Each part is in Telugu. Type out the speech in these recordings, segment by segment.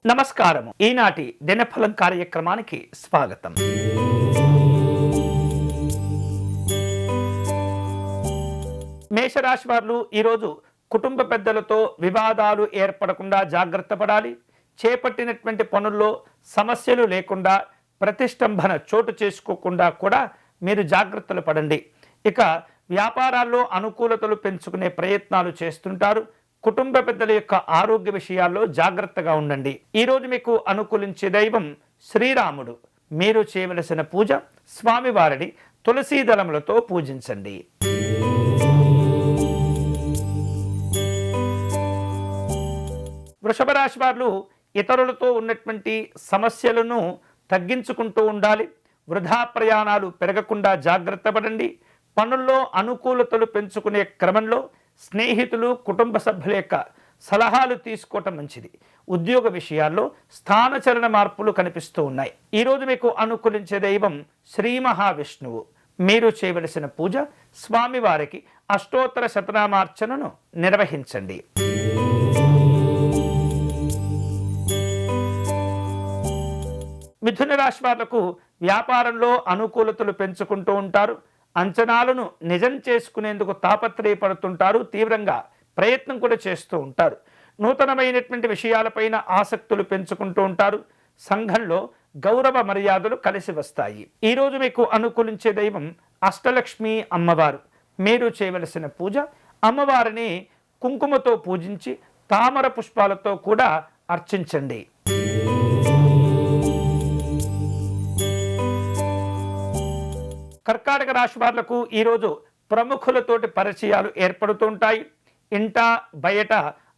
నమస్కారము. ఈనాటి దినఫలం కార్యక్రమానికి స్వాగతం. మేషరాశి వారు ఈరోజు కుటుంబ పెద్దలతో వివాదాలు ఏర్పడకుండా జాగ్రత్త పడాలి. చేపట్టినటువంటి పనుల్లో సమస్యలు లేకుండా, ప్రతిష్టంభన చోటు చేసుకోకుండా కూడా మీరు జాగ్రత్తలు పడండి. ఇక వ్యాపారాల్లో అనుకూలతలు పెంచుకునే ప్రయత్నాలు చేస్తుంటారు. కుటుంబ పెద్దల యొక్క ఆరోగ్య విషయాల్లో జాగ్రత్తగా ఉండండి. ఈరోజు మీకు అనుకూలించే దైవం శ్రీరాముడు. మీరు చేయవలసిన పూజ స్వామివారిని తులసీ దళములతో పూజించండి. వృషభ రాశి వారు ఇతరులతో ఉన్నటువంటి సమస్యలను తగ్గించుకుంటూ ఉండాలి. వృధా ప్రయాణాలు పెరగకుండా జాగ్రత్త పడండి. పనుల్లో అనుకూలతలు పెంచుకునే క్రమంలో స్నేహితులు, కుటుంబ సభ్యుల యొక్క సలహాలు తీసుకోవటం మంచిది. ఉద్యోగ విషయాల్లో స్థానచలన మార్పులు కనిపిస్తూ ఉన్నాయి. ఈరోజు మీకు అనుకూలించే దైవం శ్రీ మహావిష్ణువు. మీరు చేయవలసిన పూజ స్వామివారికి అష్టోత్తర శతనామార్చనను నిర్వహించండి. మిథున రాశి వాళ్లకు వ్యాపారంలో అనుకూలతలు పెంచుకుంటూ ఉంటారు. అంచనాలను నిజం చేసుకునేందుకు తాపత్రయపడుతుంటారు. తీవ్రంగా ప్రయత్నం కూడా చేస్తూ ఉంటారు. నూతనమైనటువంటి విషయాలపైన ఆసక్తులు పెంచుకుంటూ ఉంటారు. సంఘంలో గౌరవ మర్యాదలు కలిసి వస్తాయి. ఈరోజు మీకు అనుకూలించే దైవం అష్టలక్ష్మి అమ్మవారు. మీరు చేయవలసిన పూజ అమ్మవారిని కుంకుమతో పూజించి తామర పుష్పాలతో కూడా అర్చించండి. కర్కాటక రాశి వాళ్లకు ఈరోజు ప్రముఖులతోటి పరిచయాలు ఏర్పడుతూ ఉంటాయి. ఇంట బయట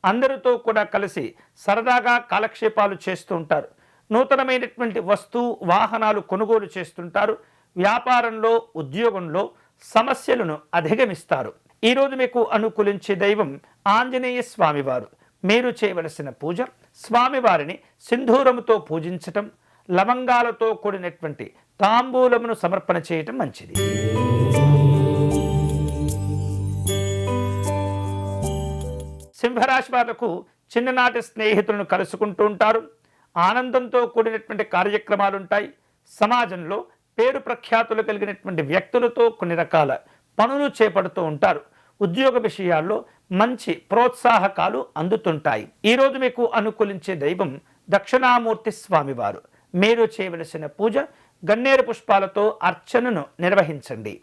అందరితో కూడా కలిసి సరదాగా కాలక్షేపాలు చేస్తూ ఉంటారు. నూతనమైనటువంటి వాహనాలు కొనుగోలు చేస్తుంటారు. వ్యాపారంలో, ఉద్యోగంలో సమస్యలను అధిగమిస్తారు. ఈరోజు మీకు అనుకూలించే దైవం ఆంజనేయ స్వామివారు. మీరు చేయవలసిన పూజ స్వామివారిని సింధూరముతో పూజించటం, లవంగాలతో కూడినటువంటి తాంబూలమును సమర్పణ చేయటం మంచిది. సింహరాశి వాళ్లకు చిన్ననాటి స్నేహితులను కలుసుకుంటూ ఉంటారు. ఆనందంతో కూడినటువంటి కార్యక్రమాలు ఉంటాయి. సమాజంలో పేరు ప్రఖ్యాతులు కలిగినటువంటి వ్యక్తులతో కొన్ని రకాల పనులు చేపడుతూ ఉంటారు. ఉద్యోగ విషయాల్లో మంచి ప్రోత్సాహకాలు అందుతుంటాయి. ఈరోజు మీకు అనుకూలించే దైవం దక్షిణామూర్తి స్వామివారు. మీరు చేయవలసిన పూజ గన్నేరు పుష్పాలతో అర్చనను నిర్వహించండి.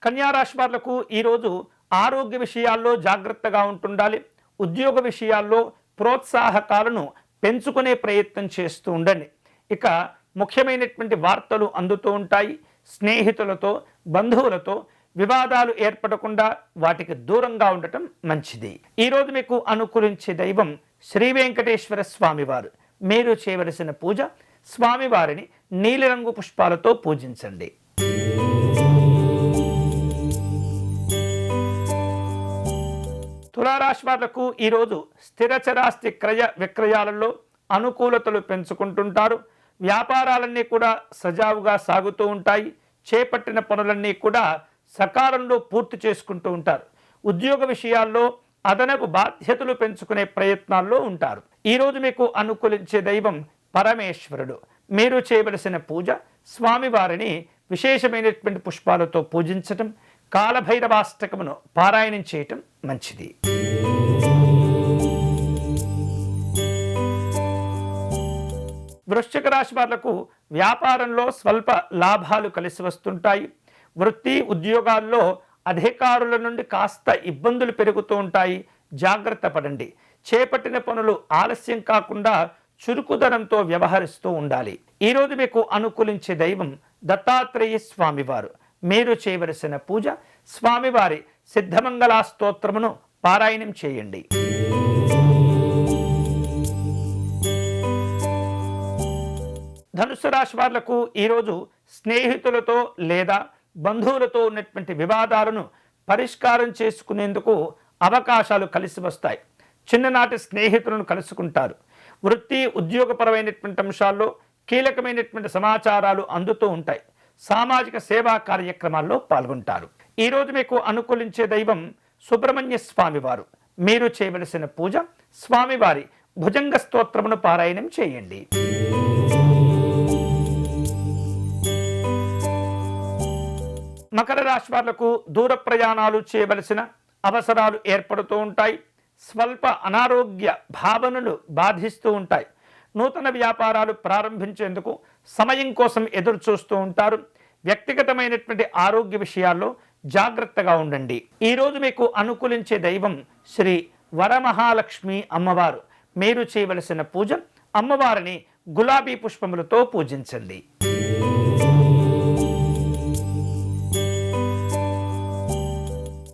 కన్యారాశి వాళ్లకు ఈరోజు ఆరోగ్య విషయాల్లో జాగ్రత్తగా ఉంటుండాలి. ఉద్యోగ విషయాల్లో ప్రోత్సాహకాలను పెంచుకునే ప్రయత్నం చేస్తూ ఉండండి. ఇక ముఖ్యమైనటువంటి వార్తలు అందుతూ ఉంటాయి. స్నేహితులతో, బంధువులతో వివాదాలు ఏర్పడకుండా వాటికి దూరంగా ఉండటం మంచిది. ఈరోజు మీకు అనుకూలించే దైవం శ్రీ వెంకటేశ్వర స్వామివారు. మీరు చేయవలసిన పూజ స్వామివారిని నీలిరంగు పుష్పాలతో పూజించండి. తులారాశి వాళ్లకు ఈరోజు స్థిరచరాస్తి క్రయ విక్రయాలలో అనుకూలతలు పెంచుకుంటుంటారు. వ్యాపారాలన్నీ కూడా సజావుగా సాగుతూ ఉంటాయి. చేపట్టిన పనులన్నీ కూడా సకాలంలో పూర్తి చేసుకుంటూ ఉంటారు. ఉద్యోగ విషయాల్లో అదనపు బాధ్యతలు పెంచుకునే ప్రయత్నాల్లో ఉంటారు. ఈరోజు మీకు అనుకూలించే దైవం పరమేశ్వరుడు. మీరు చేయవలసిన పూజ స్వామివారిని విశేషమైనటువంటి పుష్పాలతో పూజించటం, కాలభైరవాష్టకమును పారాయణం చేయటం మంచిది. వృశ్చిక రాశి వాళ్లకు వ్యాపారంలో స్వల్ప లాభాలు కలిసి వస్తుంటాయి. వృత్తి ఉద్యోగాల్లో అధికారుల నుండి కాస్త ఇబ్బందులు పెరుగుతూ ఉంటాయి. జాగ్రత్త పడండి. చేపట్టిన పనులు ఆలస్యం కాకుండా చురుకుదనంతో వ్యవహరిస్తూ ఉండాలి. ఈరోజు మీకు అనుకూలించే దైవం దత్తాత్రేయ స్వామివారు. మీరు చేయవలసిన పూజ స్వామివారి సిద్ధమంగళ స్తోత్రమును పారాయణం చేయండి. ధనుసు రాశి వాళ్లకు ఈరోజు స్నేహితులతో లేదా బంధువులతో ఉన్నటువంటి వివాదాలను పరిష్కారం చేసుకునేందుకు అవకాశాలు కలిసి వస్తాయి. చిన్ననాటి స్నేహితులను కలుసుకుంటారు. వృత్తి ఉద్యోగపరమైనటువంటి అంశాల్లో కీలకమైనటువంటి సమాచారాలు అందుతూ ఉంటాయి. సామాజిక సేవా కార్యక్రమాల్లో పాల్గొంటారు. ఈరోజు మీకు అనుకూలించే దైవం సుబ్రహ్మణ్య స్వామివారు. మీరు చేయవలసిన పూజ స్వామివారి భుజంగ స్తోత్రమును పారాయణం చేయండి. మకర రాశి వాళ్లకు దూర ప్రయాణాలు చేయవలసిన అవసరాలు ఏర్పడుతూ ఉంటాయి. స్వల్ప అనారోగ్య భావనలు బాధిస్తూ ఉంటాయి. నూతన వ్యాపారాలు ప్రారంభించేందుకు సమయం కోసం ఎదురు చూస్తూ ఉంటారు. వ్యక్తిగతమైనటువంటి ఆరోగ్య విషయాల్లో జాగ్రత్తగా ఉండండి. ఈరోజు మీకు అనుకూలించే దైవం శ్రీ వరమహాలక్ష్మి అమ్మవారు. మీరు చేయవలసిన పూజ అమ్మవారిని గులాబీ పుష్పములతో పూజించండి.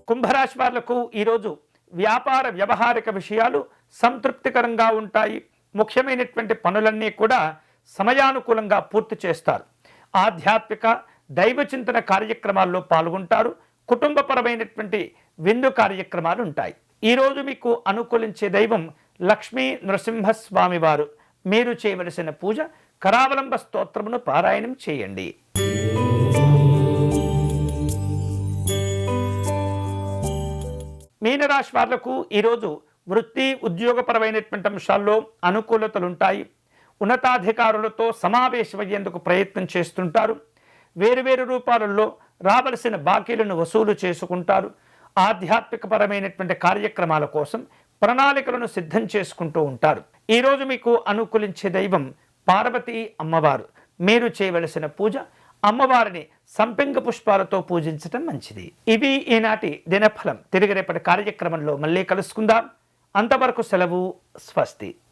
కుంభరాశి వాళ్లకు ఈరోజు వ్యాపార వ్యవహారిక విషయాలు సంతృప్తికరంగా ఉంటాయి. ముఖ్యమైనటువంటి పనులన్నీ కూడా సమయానుకూలంగా పూర్తి చేస్తారు. ఆధ్యాత్మిక దైవచింతన కార్యక్రమాల్లో పాల్గొంటారు. కుటుంబపరమైనటువంటి విందు కార్యక్రమాలు ఉంటాయి. ఈరోజు మీకు అనుకూలించే దైవం లక్ష్మీ నృసింహస్వామి వారు. మీరు చేయవలసిన పూజ కరావలంబ స్తోత్రమును పారాయణం చేయండి. మీనరాశి వాళ్లకు ఈరోజు వృత్తి ఉద్యోగపరమైనటువంటి అంశాల్లో అనుకూలతలుంటాయి. ఉన్నతాధికారులతో సమావేశమయ్యేందుకు ప్రయత్నం చేస్తుంటారు. వేరువేరు రూపాలలో రావలసిన బాకీలను వసూలు చేసుకుంటారు. ఆధ్యాత్మికపరమైనటువంటి కార్యక్రమాల కోసం ప్రణాళికలను సిద్ధం చేసుకుంటూ ఉంటారు. ఈరోజు మీకు అనుకూలించే దైవం పార్వతీ అమ్మవారు. మీరు చేయవలసిన పూజ అమ్మవారిని సంపెంగ పుష్పాలతో పూజించటం మంచిది. ఇవి ఈనాటి దినఫలం. తిరిగి రేపటి కార్యక్రమంలో మళ్ళీ కలుసుకుందాం. అంతవరకు సెలవు. స్వస్తి.